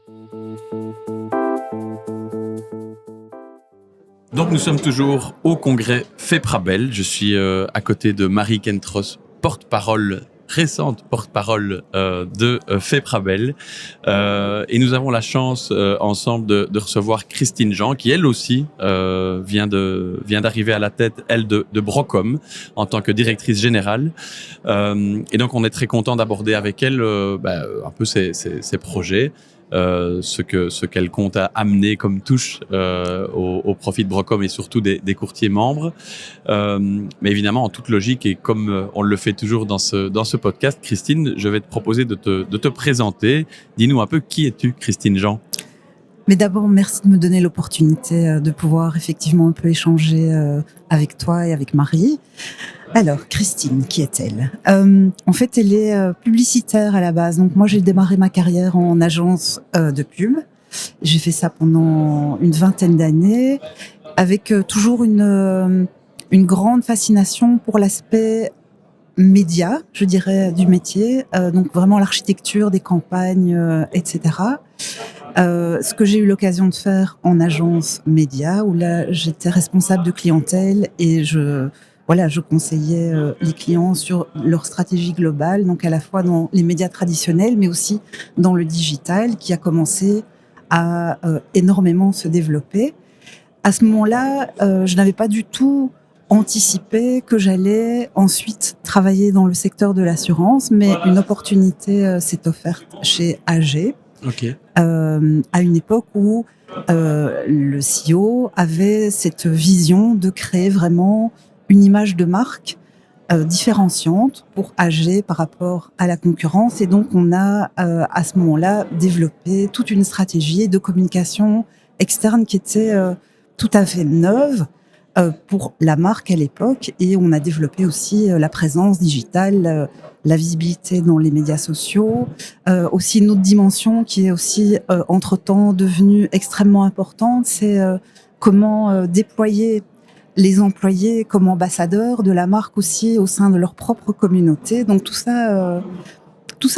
Donc nous sommes toujours au congrès FEPRABEL. Je suis à côté de Marie Kentros, récente porte-parole de FEPRABEL. Et nous avons la chance ensemble de recevoir Christine Jean, qui elle aussi vient d'arriver à la tête, elle, de Brocom, en tant que directrice générale. Et donc on est très content d'aborder avec elle un peu ses projets. Ce qu'elle compte à amener comme touche au profit de Brocom et surtout des courtiers membres. Mais évidemment, en toute logique, et comme on le fait toujours dans ce podcast, Christine, je vais te proposer de te présenter. Dis-nous un peu, qui es-tu, Christine Jean ? Mais d'abord, merci de me donner l'opportunité de pouvoir effectivement un peu échanger avec toi et avec Marie. Alors, Christine, qui est-elle ? En fait, elle est publicitaire à la base. Donc moi, j'ai démarré ma carrière en agence de pub. J'ai fait ça pendant une vingtaine d'années, avec toujours une grande fascination pour l'aspect média, je dirais, du métier. Donc vraiment l'architecture des campagnes, etc. Ce que j'ai eu l'occasion de faire en agence média, où là, j'étais responsable de clientèle et je conseillais les clients sur leur stratégie globale, donc à la fois dans les médias traditionnels, mais aussi dans le digital, qui a commencé à énormément se développer. À ce moment-là, je n'avais pas du tout anticipé que j'allais ensuite travailler dans le secteur de l'assurance, mais une opportunité s'est offerte chez AG. Okay. À une époque où le CEO avait cette vision de créer vraiment une image de marque différenciante pour AG par rapport à la concurrence. Et donc, on a à ce moment-là développé toute une stratégie de communication externe qui était tout à fait neuve pour la marque à l'époque. Et on a développé aussi la présence digitale, la visibilité dans les médias sociaux, aussi une autre dimension qui est aussi entre-temps devenue extrêmement importante, c'est comment déployer les employés comme ambassadeurs de la marque aussi au sein de leur propre communauté. Donc tout ça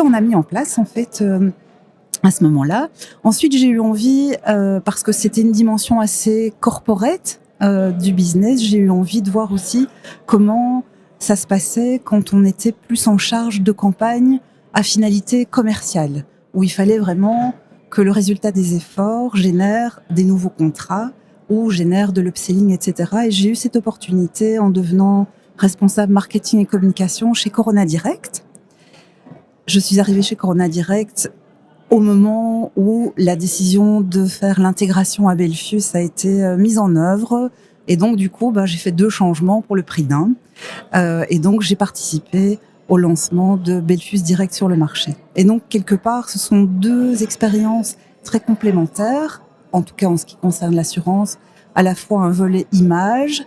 on a mis en place en fait à ce moment-là. Ensuite, j'ai eu envie, parce que c'était une dimension assez corporate du business, j'ai eu envie de voir aussi comment ça se passait quand on était plus en charge de campagnes à finalité commerciale, où il fallait vraiment que le résultat des efforts génère des nouveaux contrats ou génère de l'upselling, etc. Et j'ai eu cette opportunité en devenant responsable marketing et communication chez Corona Direct. Je suis arrivée chez Corona Direct au moment où la décision de faire l'intégration à Belfius a été mise en œuvre. Et donc, du coup, j'ai fait 2 changements pour le prix d'un. Et donc, j'ai participé au lancement de Belfius Direct sur le marché. Et donc, quelque part, ce sont 2 expériences très complémentaires, en tout cas en ce qui concerne l'assurance, à la fois un volet image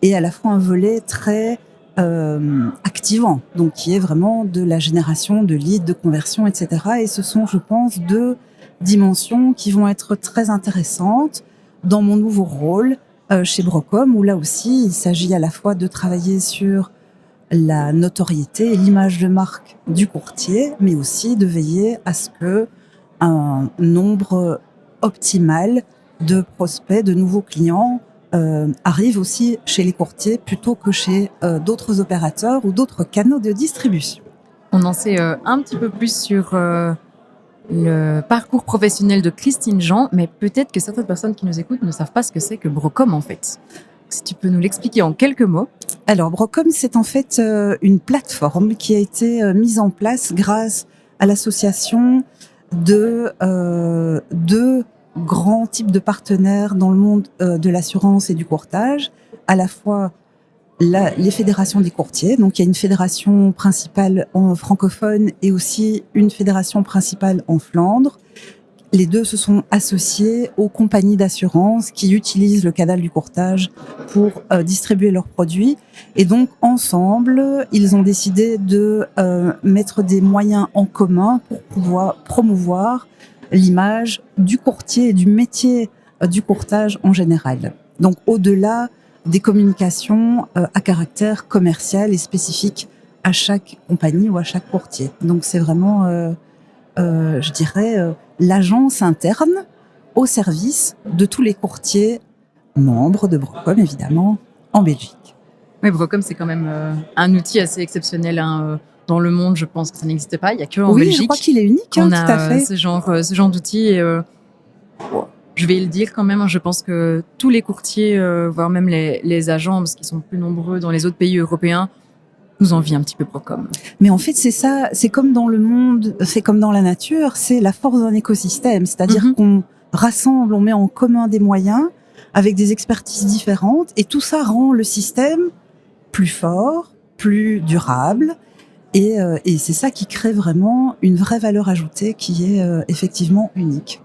et à la fois un volet très activant, donc qui est vraiment de la génération de leads, de conversion, etc. Et ce sont, je pense, 2 dimensions qui vont être très intéressantes dans mon nouveau rôle chez Brocom, où là aussi, il s'agit à la fois de travailler sur la notoriété et l'image de marque du courtier, mais aussi de veiller à ce que un nombre optimal de prospects, de nouveaux clients arrive aussi chez les courtiers plutôt que chez d'autres opérateurs ou d'autres canaux de distribution. On en sait un petit peu plus sur le parcours professionnel de Christine Jean, mais peut-être que certaines personnes qui nous écoutent ne savent pas ce que c'est que Brocom en fait. Si tu peux nous l'expliquer en quelques mots. Alors Brocom, c'est en fait une plateforme qui a été mise en place grâce à l'association de 2 grands types de partenaires dans le monde de l'assurance et du courtage, à la fois les fédérations des courtiers, donc il y a une fédération principale en francophone et aussi une fédération principale en Flandre. Les 2 se sont associés aux compagnies d'assurance qui utilisent le canal du courtage pour distribuer leurs produits. Et donc, ensemble, ils ont décidé de mettre des moyens en commun pour pouvoir promouvoir l'image du courtier et du métier du courtage en général. Donc, au-delà des communications à caractère commercial et spécifique à chaque compagnie ou à chaque courtier. Donc, c'est vraiment, je dirais, l'agence interne au service de tous les courtiers membres de Brocom, évidemment, en Belgique. Oui, Brocom, c'est quand même un outil assez exceptionnel. Dans le monde, je pense que ça n'existe pas. Il n'y a que en Belgique. Oui, je crois qu'il est unique, qu'on tout à a fait. ce genre d'outils. Et, je vais le dire quand même, je pense que tous les courtiers, voire même les agents, parce qu'ils sont plus nombreux dans les autres pays européens, nous envient un petit peu Brocom. Mais en fait, c'est ça, c'est comme dans le monde, c'est comme dans la nature, c'est la force d'un écosystème. C'est-à-dire qu'on rassemble, on met en commun des moyens avec des expertises différentes et tout ça rend le système plus fort, plus durable. Et c'est ça qui crée vraiment une vraie valeur ajoutée qui est effectivement unique.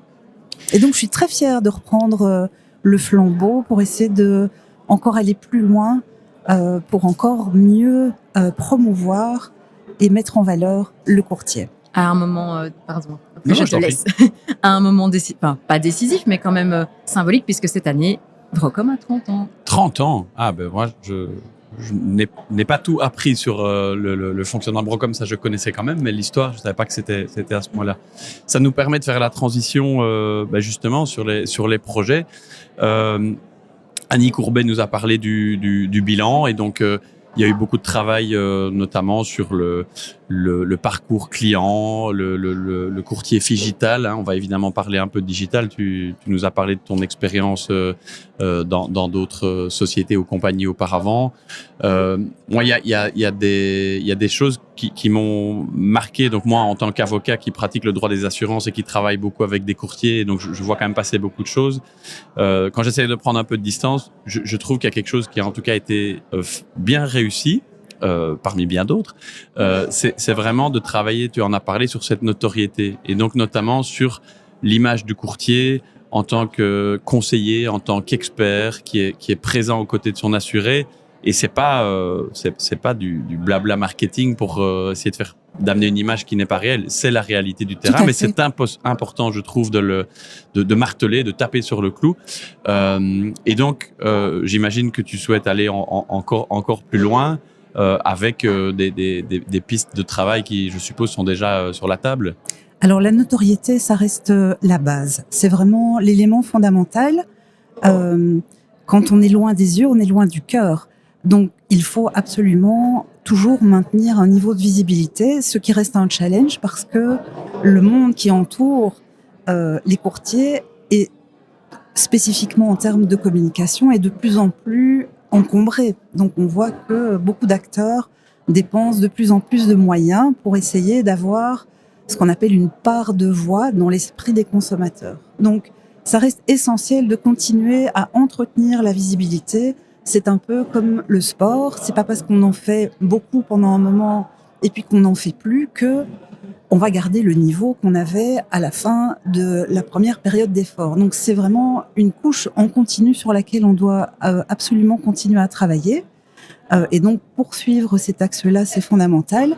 Et donc, je suis très fière de reprendre le flambeau pour essayer de encore aller plus loin, pour encore mieux promouvoir et mettre en valeur le courtier. À un moment, pardon, Non, je te laisse. À un moment pas décisif, mais quand même symbolique, puisque cette année, Brocom a 30 ans. 30 ans. Ah ben moi, je n'ai pas tout appris sur le fonctionnement de Brocom, ça je connaissais quand même, mais l'histoire, je savais pas que c'était à ce point-là. Ça nous permet de faire la transition justement sur les projets. Annie Courbet nous a parlé du bilan et donc il y a eu beaucoup de travail, notamment sur le parcours client, le courtier figital. Hein. On va évidemment parler un peu de digital. Tu nous as parlé de ton expérience dans d'autres sociétés ou compagnies auparavant. Moi, il y a des choses qui m'ont marqué. Donc moi, en tant qu'avocat qui pratique le droit des assurances et qui travaille beaucoup avec des courtiers, donc je vois quand même passer beaucoup de choses. Quand j'essaie de prendre un peu de distance, je trouve qu'il y a quelque chose qui a en tout cas été bien réussi. Parmi bien d'autres, c'est vraiment de travailler, tu en as parlé, sur cette notoriété et donc notamment sur l'image du courtier en tant que conseiller, en tant qu'expert qui est présent aux côtés de son assuré. Et c'est pas du blabla marketing pour essayer d'amener une image qui n'est pas réelle. C'est la réalité du terrain, mais c'est important, je trouve, de marteler, de taper sur le clou. Et donc, j'imagine que tu souhaites aller encore plus loin. Avec des pistes de travail qui, je suppose, sont déjà sur la table. Alors, la notoriété, ça reste la base. C'est vraiment l'élément fondamental. Quand on est loin des yeux, on est loin du cœur. Donc, il faut absolument toujours maintenir un niveau de visibilité, ce qui reste un challenge parce que le monde qui entoure les courtiers, et spécifiquement en termes de communication, est de plus en plus encombré. Donc on voit que beaucoup d'acteurs dépensent de plus en plus de moyens pour essayer d'avoir ce qu'on appelle une part de voix dans l'esprit des consommateurs. Donc ça reste essentiel de continuer à entretenir la visibilité. C'est un peu comme le sport. C'est pas parce qu'on en fait beaucoup pendant un moment et puis qu'on n'en fait plus que on va garder le niveau qu'on avait à la fin de la première période d'effort. Donc c'est vraiment une couche en continu sur laquelle on doit absolument continuer à travailler. Et donc poursuivre cet axe-là, c'est fondamental.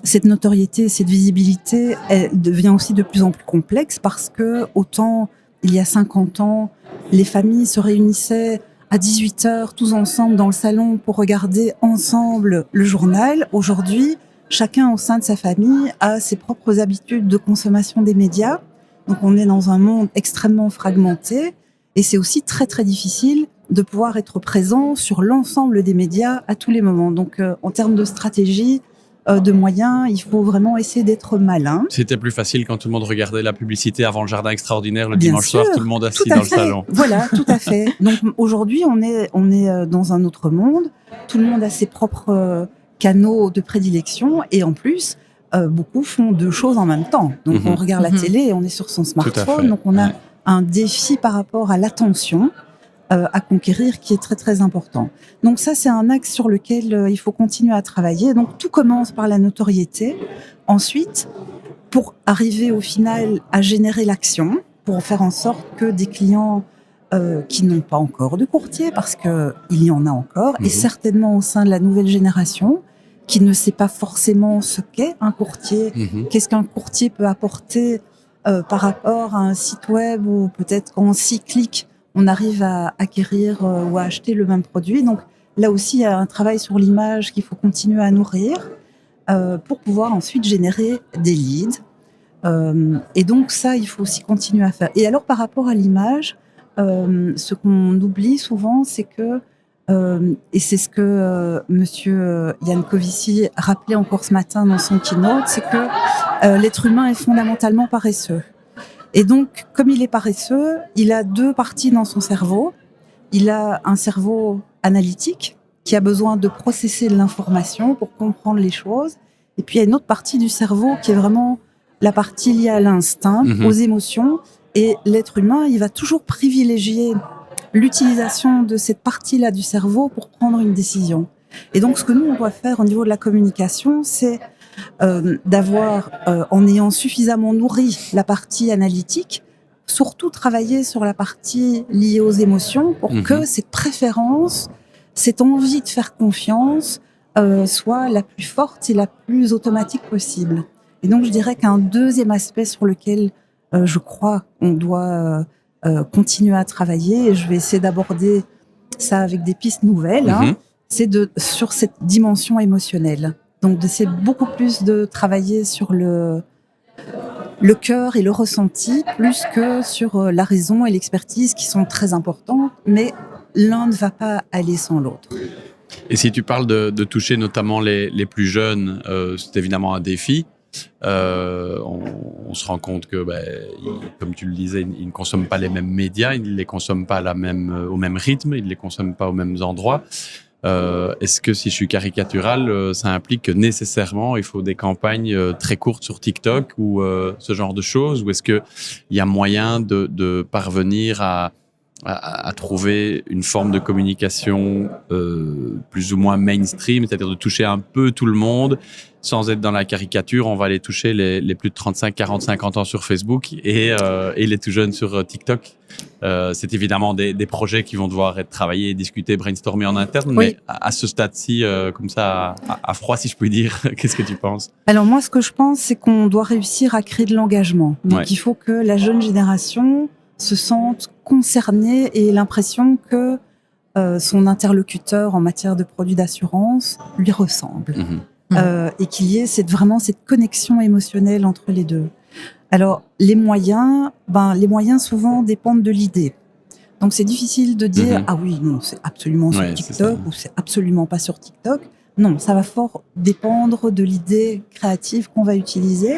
Cette notoriété, cette visibilité, elle devient aussi de plus en plus complexe parce que autant il y a 50 ans, les familles se réunissaient à 18h tous ensemble dans le salon pour regarder ensemble le journal. Aujourd'hui, chacun au sein de sa famille a ses propres habitudes de consommation des médias. Donc on est dans un monde extrêmement fragmenté et c'est aussi très très difficile de pouvoir être présent sur l'ensemble des médias à tous les moments. Donc en termes de stratégie, de moyens, il faut vraiment essayer d'être malin. C'était plus facile quand tout le monde regardait la publicité avant le jardin extraordinaire le dimanche soir, tout le monde assis dans le salon. Voilà, tout à fait. Donc aujourd'hui, on est dans un autre monde. Tout le monde a ses propres canaux de prédilection et en plus, beaucoup font deux choses en même temps. Donc on regarde la télé et on est sur son smartphone. Donc on a un défi par rapport à l'attention à conquérir qui est très très important. Donc ça, c'est un axe sur lequel il faut continuer à travailler. Donc tout commence par la notoriété. Ensuite, pour arriver au final à générer l'action, pour faire en sorte que des clients qui n'ont pas encore de courtier, parce que il y en a encore, et certainement au sein de la nouvelle génération, qui ne sait pas forcément ce qu'est un courtier, qu'est-ce qu'un courtier peut apporter par rapport à un site web ou peut-être qu'en 6 clics, on arrive à acquérir ou à acheter le même produit. Donc là aussi, il y a un travail sur l'image qu'il faut continuer à nourrir pour pouvoir ensuite générer des leads, Et donc ça, il faut aussi continuer à faire. Et alors par rapport à l'image, ce qu'on oublie souvent, c'est que, et c'est ce que Monsieur Yankovici rappelait encore ce matin dans son keynote, c'est que l'être humain est fondamentalement paresseux. Et donc, comme il est paresseux, il a deux parties dans son cerveau. Il a un cerveau analytique qui a besoin de processer l'information pour comprendre les choses. Et puis, il y a une autre partie du cerveau qui est vraiment la partie liée à l'instinct, aux émotions. Et l'être humain, il va toujours privilégier l'utilisation de cette partie-là du cerveau pour prendre une décision. Et donc, ce que nous, on doit faire au niveau de la communication, c'est d'avoir, en ayant suffisamment nourri la partie analytique, surtout travailler sur la partie liée aux émotions pour que cette préférence, cette envie de faire confiance soit la plus forte et la plus automatique possible. Et donc, je dirais qu'un deuxième aspect sur lequel je crois qu'on doit continuer à travailler, et je vais essayer d'aborder ça avec des pistes nouvelles, c'est sur cette dimension émotionnelle. Donc, d'essayer beaucoup plus de travailler sur le cœur et le ressenti, plus que sur la raison et l'expertise qui sont très importantes, mais l'un ne va pas aller sans l'autre. Et si tu parles de toucher notamment les plus jeunes, c'est évidemment un défi. On se rend compte que, comme tu le disais, ils ne consomment pas les mêmes médias, ils ne les consomment pas au même rythme, ils ne les consomment pas aux mêmes endroits. Est-ce que, si je suis caricatural, ça implique que nécessairement il faut des campagnes très courtes sur TikTok ou ce genre de choses, ou est-ce qu'il y a moyen de parvenir à trouver une forme de communication plus ou moins mainstream, c'est-à-dire de toucher un peu tout le monde sans être dans la caricature? On va aller toucher les plus de 35, 40, 50 ans sur Facebook et les tout jeunes sur TikTok. C'est évidemment des projets qui vont devoir être travaillés, discutés, brainstormés en interne, Oui. mais à ce stade-ci, comme ça, à froid, si je puis dire, qu'est-ce que tu penses? Alors moi, ce que je pense, c'est qu'on doit réussir à créer de l'engagement. Donc il faut que la jeune génération se sente concernée et ait l'impression que son interlocuteur en matière de produits d'assurance lui ressemble. Et qu'il y ait vraiment cette connexion émotionnelle entre les deux. Alors, les moyens souvent dépendent de l'idée. Donc, c'est difficile de dire « Ah oui, non, c'est absolument sur TikTok » ou « C'est absolument pas sur TikTok ». Non, ça va fort dépendre de l'idée créative qu'on va utiliser.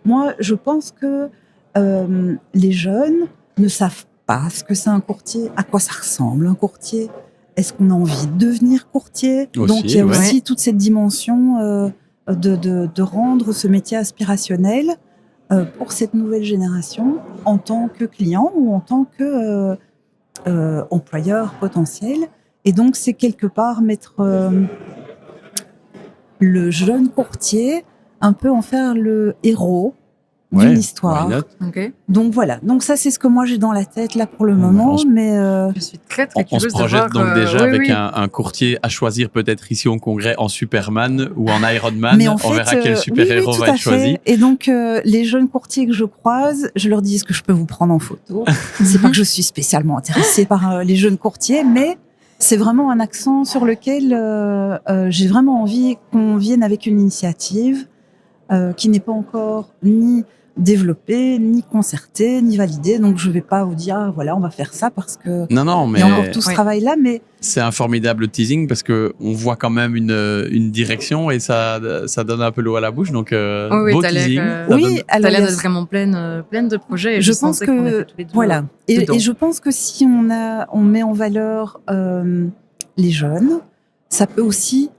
Moi, je pense que les jeunes ne savent pas ce que c'est un courtier, à quoi ça ressemble un courtier. Est-ce qu'on a envie de devenir courtier? Aussi, donc, il y a aussi toute cette dimension de rendre ce métier aspirationnel pour cette nouvelle génération en tant que client ou en tant que employeur potentiel. Et donc, c'est quelque part mettre le jeune courtier, un peu en faire le héros d'une histoire. Okay. Donc voilà. Donc ça, c'est ce que moi j'ai dans la tête là pour le moment. Mais je suis très curieuse. On se projette de voir, donc déjà avec un courtier à choisir peut-être ici au congrès en Superman ou en Iron Man. Mais en fait, on verra quel super-héros va être choisi. Et donc les jeunes courtiers que je croise, je leur dis est-ce que je peux vous prendre en photo? C'est pas que je suis spécialement intéressée par les jeunes courtiers, mais c'est vraiment un accent sur lequel j'ai vraiment envie qu'on vienne avec une initiative qui n'est pas encore ni développée, ni concertée, ni validée. Donc, je ne vais pas vous dire, voilà, on va faire ça parce que mais il y a encore tout ce travail-là. Mais c'est un formidable teasing parce qu'on voit quand même une direction et ça donne un peu l'eau à la bouche. Donc, beau teasing. Oui, ça a l'air d'être vraiment pleine de projets. Et je pense que, tous les deux, voilà. Et je pense que si on met en valeur les jeunes, ça peut aussi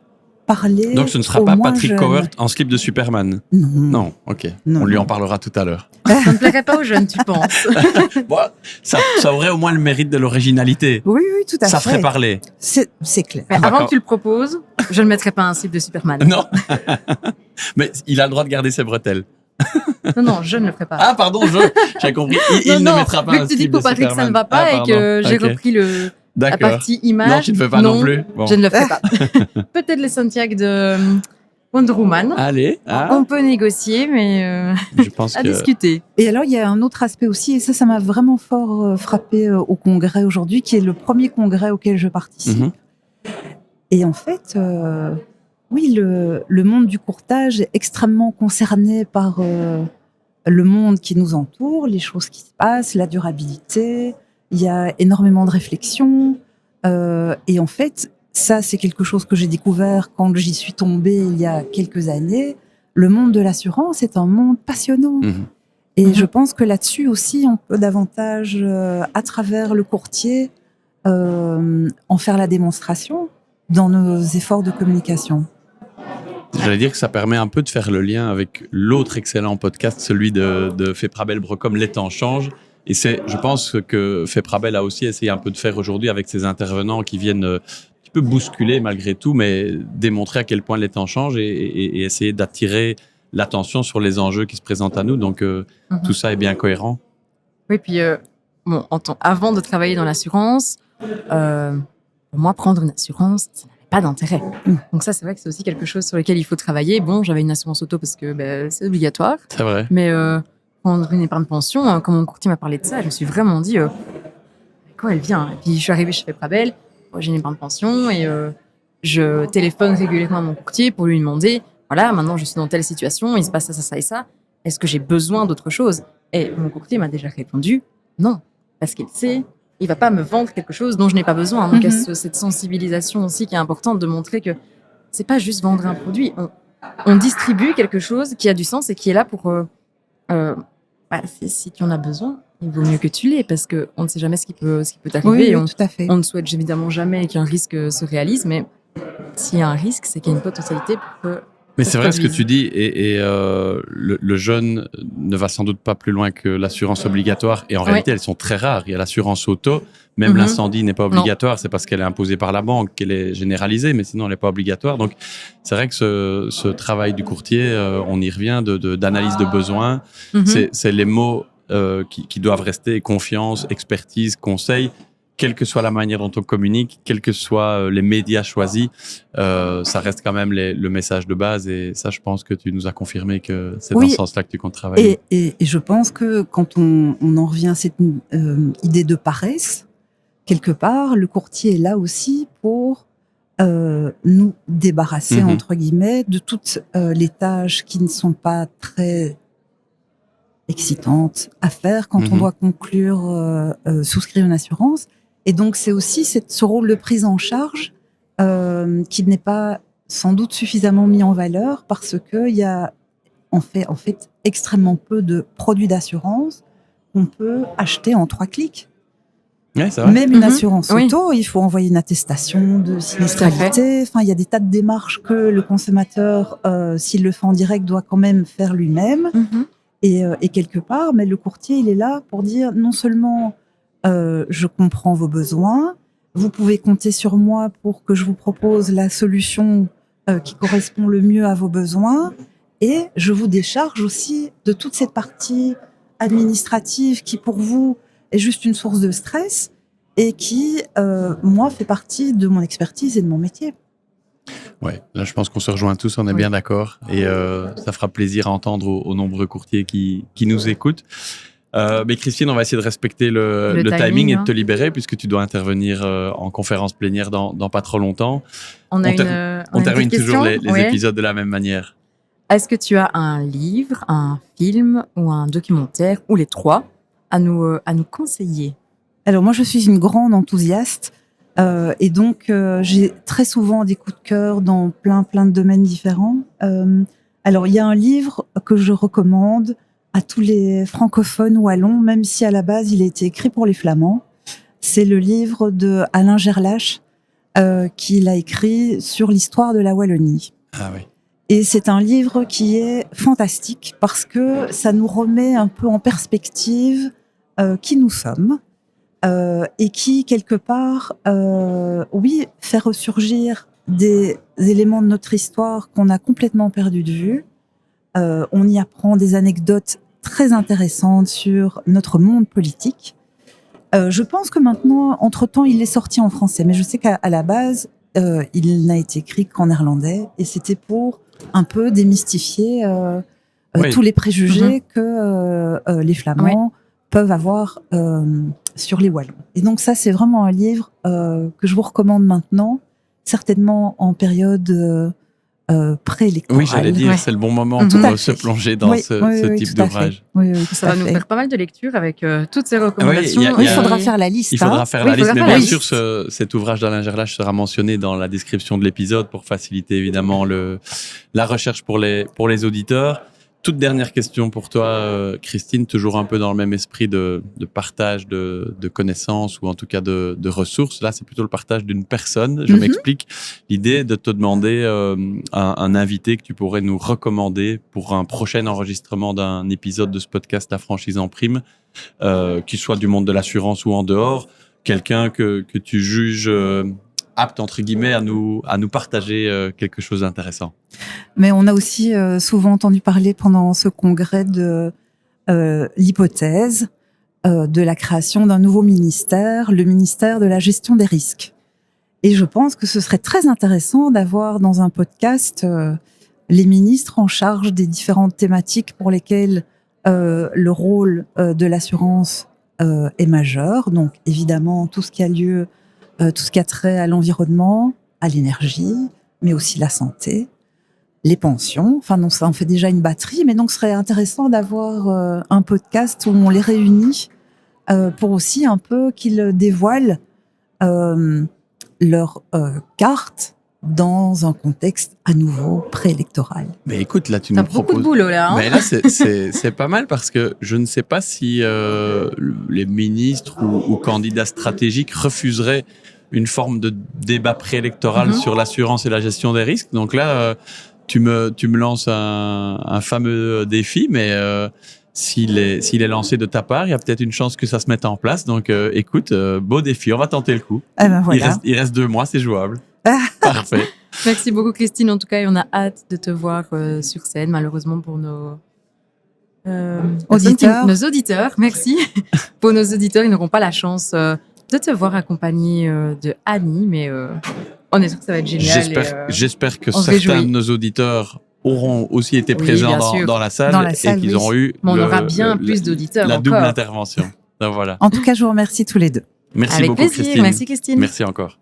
parler. Donc ce ne sera pas Patrick jeune. Cowert en slip de Superman. Non, ok. Non, on lui en parlera tout à l'heure. Ça ne plairait pas aux jeunes, tu penses? Bon, ça aurait au moins le mérite de l'originalité. Oui, tout à fait. Ça ferait parler. C'est clair. Mais avant que tu le proposes, je ne mettrai pas un slip de Superman. Non. Mais il a le droit de garder ses bretelles. Non, je ne le ferai pas. Ah, pardon, j'ai compris. Il ne mettra pas un slip de Superman. Vu que tu dis que pour Patrick, ça ne va pas et que j'ai repris la partie image. Non, tu ne fais pas non plus. Bon. Je ne le ferai pas. Peut-être les Santiago de Wonder Woman. Allez. On peut négocier, mais je pense à discuter. Et alors, il y a un autre aspect aussi, et ça m'a vraiment fort frappé au congrès aujourd'hui, qui est le premier congrès auquel je participe. Et en fait, oui, le monde du courtage est extrêmement concerné par le monde qui nous entoure, les choses qui se passent, la durabilité. Il y a énormément de réflexions. Et en fait, ça, c'est quelque chose que j'ai découvert quand j'y suis tombée il y a quelques années. Le monde de l'assurance est un monde passionnant. Et je pense que là-dessus aussi, on peut davantage, à travers le courtier, en faire la démonstration dans nos efforts de communication. J'allais dire que ça permet un peu de faire le lien avec l'autre excellent podcast, celui de Feprabel Brocom, Les temps changent. Et je pense que Feprabel a aussi essayé un peu de faire aujourd'hui avec ses intervenants qui viennent un petit peu bousculer malgré tout, mais démontrer à quel point les temps changent et essayer d'attirer l'attention sur les enjeux qui se présentent à nous. Donc, tout ça est bien cohérent. Oui, puis avant de travailler dans l'assurance, pour moi, prendre une assurance, ça n'avait pas d'intérêt. Donc ça, c'est vrai que c'est aussi quelque chose sur lequel il faut travailler. Bon, j'avais une assurance auto parce que c'est obligatoire. C'est vrai. Mais prendre une épargne pension, quand mon courtier m'a parlé de ça, je me suis vraiment dit, quoi elle vient. Et puis je suis arrivée chez Feprabel, j'ai une épargne pension et je téléphone régulièrement à mon courtier pour lui demander, voilà, maintenant je suis dans telle situation, il se passe ça, ça, ça et ça. Est-ce que j'ai besoin d'autre chose? Et mon courtier m'a déjà répondu, non, parce qu'il sait, il va pas me vendre quelque chose dont je n'ai pas besoin. Donc il y a cette sensibilisation aussi qui est importante de montrer que c'est pas juste vendre un produit, on distribue quelque chose qui a du sens et qui est là pour si tu en as besoin, il vaut mieux que tu l'aies parce que on ne sait jamais ce qui peut t'arriver. Oui, tout à fait. On ne souhaite évidemment jamais qu'un risque se réalise, mais s'il y a un risque, c'est qu'il y a une potentialité pour que. Mais c'est vrai ce que tu dis, et le jeune ne va sans doute pas plus loin que l'assurance obligatoire, et en réalité elles sont très rares. Il y a l'assurance auto, même l'incendie n'est pas obligatoire, c'est parce qu'elle est imposée par la banque qu'elle est généralisée, mais sinon elle n'est pas obligatoire. Donc c'est vrai que ce travail du courtier, on y revient, d'analyse de besoins, c'est les mots qui doivent rester: confiance, expertise, conseil. Quelle que soit la manière dont on communique, quels que soient les médias choisis, ça reste quand même le message de base. Et ça, je pense que tu nous as confirmé que c'est dans ce sens-là que tu comptes travailler. Et je pense que quand on en revient à cette idée de paresse, quelque part, le courtier est là aussi pour nous débarrasser, entre guillemets, de toutes les tâches qui ne sont pas très excitantes à faire quand on doit conclure, souscrire une assurance. Et donc, c'est aussi ce rôle de prise en charge qui n'est pas sans doute suffisamment mis en valeur parce qu'il y a en fait extrêmement peu de produits d'assurance qu'on peut acheter en 3 clics. Ouais, c'est vrai. Même une assurance auto, il faut envoyer une attestation de sinistralité. Enfin, il y a des tas de démarches que le consommateur, s'il le fait en direct, doit quand même faire lui-même. Et quelque part, mais le courtier, il est là pour dire non seulement je comprends vos besoins, vous pouvez compter sur moi pour que je vous propose la solution qui correspond le mieux à vos besoins, et je vous décharge aussi de toute cette partie administrative qui pour vous est juste une source de stress et qui, moi, fait partie de mon expertise et de mon métier. Ouais, là je pense qu'on se rejoint tous, on est bien d'accord, et ça fera plaisir à entendre aux nombreux courtiers qui nous écoutent. Mais Christine, on va essayer de respecter le timing et de te libérer puisque tu dois intervenir en conférence plénière dans pas trop longtemps. On termine toujours les épisodes de la même manière. Est-ce que tu as un livre, un film ou un documentaire, ou les trois, à nous conseiller? Alors moi, je suis une grande enthousiaste et donc j'ai très souvent des coups de cœur dans plein de domaines différents. Alors il y a un livre que je recommande à tous les francophones wallons, même si à la base il a été écrit pour les flamands. C'est le livre de Alain Gerlache qu'il a écrit sur l'histoire de la Wallonie. Ah oui. Et c'est un livre qui est fantastique parce que ça nous remet un peu en perspective qui nous sommes et qui, quelque part, fait ressurgir des éléments de notre histoire qu'on a complètement perdus de vue. On y apprend des anecdotes très intéressantes sur notre monde politique. Je pense que maintenant, entre-temps, il est sorti en français, mais je sais qu'à la base, il n'a été écrit qu'en néerlandais, et c'était pour un peu démystifier tous les préjugés que les Flamands peuvent avoir sur les Wallons. Et donc ça, c'est vraiment un livre que je vous recommande maintenant, certainement en période préélectorale. Oui, j'allais dire, c'est le bon moment Tout à pour se fait. plonger dans Oui, ce oui, type tout à fait. d'ouvrage. Oui, tout Ça à va nous fait. faire pas mal de lectures avec toutes ces recommandations. il y a- Oui, il faudra faire la liste. Il faudra hein. faire Oui, la il liste, faudra mais faire la bien liste. sûr, cet ouvrage d'Alain Gerlache sera mentionné dans la description de l'épisode pour faciliter évidemment la recherche pour les auditeurs. Toute dernière question pour toi, Christine, toujours un peu dans le même esprit de partage de connaissances ou en tout cas de ressources. Là, c'est plutôt le partage d'une personne. Je m'explique. L'idée de te demander un invité que tu pourrais nous recommander pour un prochain enregistrement d'un épisode de ce podcast La franchise en prime, qu'il soit du monde de l'assurance ou en dehors, quelqu'un que tu juges apte, entre guillemets, à nous partager quelque chose d'intéressant. Mais on a aussi souvent entendu parler pendant ce congrès de l'hypothèse de la création d'un nouveau ministère, le ministère de la gestion des risques. Et je pense que ce serait très intéressant d'avoir dans un podcast les ministres en charge des différentes thématiques pour lesquelles le rôle de l'assurance est majeur. Donc évidemment tout ce qui a lieu, tout ce qui a trait à l'environnement, à l'énergie, mais aussi la santé, les pensions. Enfin, donc ça en fait déjà une batterie, mais donc ce serait intéressant d'avoir un podcast où on les réunit pour aussi un peu qu'ils dévoilent leur carte dans un contexte à nouveau préélectoral. Mais écoute, là, tu T'as nous beaucoup proposes... de boulot là. Hein. Mais là, c'est pas mal parce que je ne sais pas si les ministres ou candidats stratégiques refuseraient une forme de débat préélectoral sur l'assurance et la gestion des risques. Donc là, tu me lances un fameux défi, mais s'il est lancé de ta part, il y a peut-être une chance que ça se mette en place. Donc écoute, beau défi, on va tenter le coup. Eh ben voilà. Il reste 2 mois, c'est jouable. Parfait. Merci beaucoup Christine. En tout cas, on a hâte de te voir sur scène. Malheureusement pour nos Auditeurs. nos auditeurs, merci. Pour nos auditeurs, ils n'auront pas la chance de te voir accompagné de Annie, mais on est sûr que ça va être génial. J'espère que on se certains réjouit. de nos auditeurs auront aussi été Oui, présents bien sûr. dans la salle, Dans la salle, et qu'ils oui. ont eu Mais on aura bien plus d'auditeurs la double encore. intervention. Donc voilà. En tout cas, je vous remercie tous les deux. Merci Avec beaucoup, plaisir. Christine. Merci Christine. Merci encore.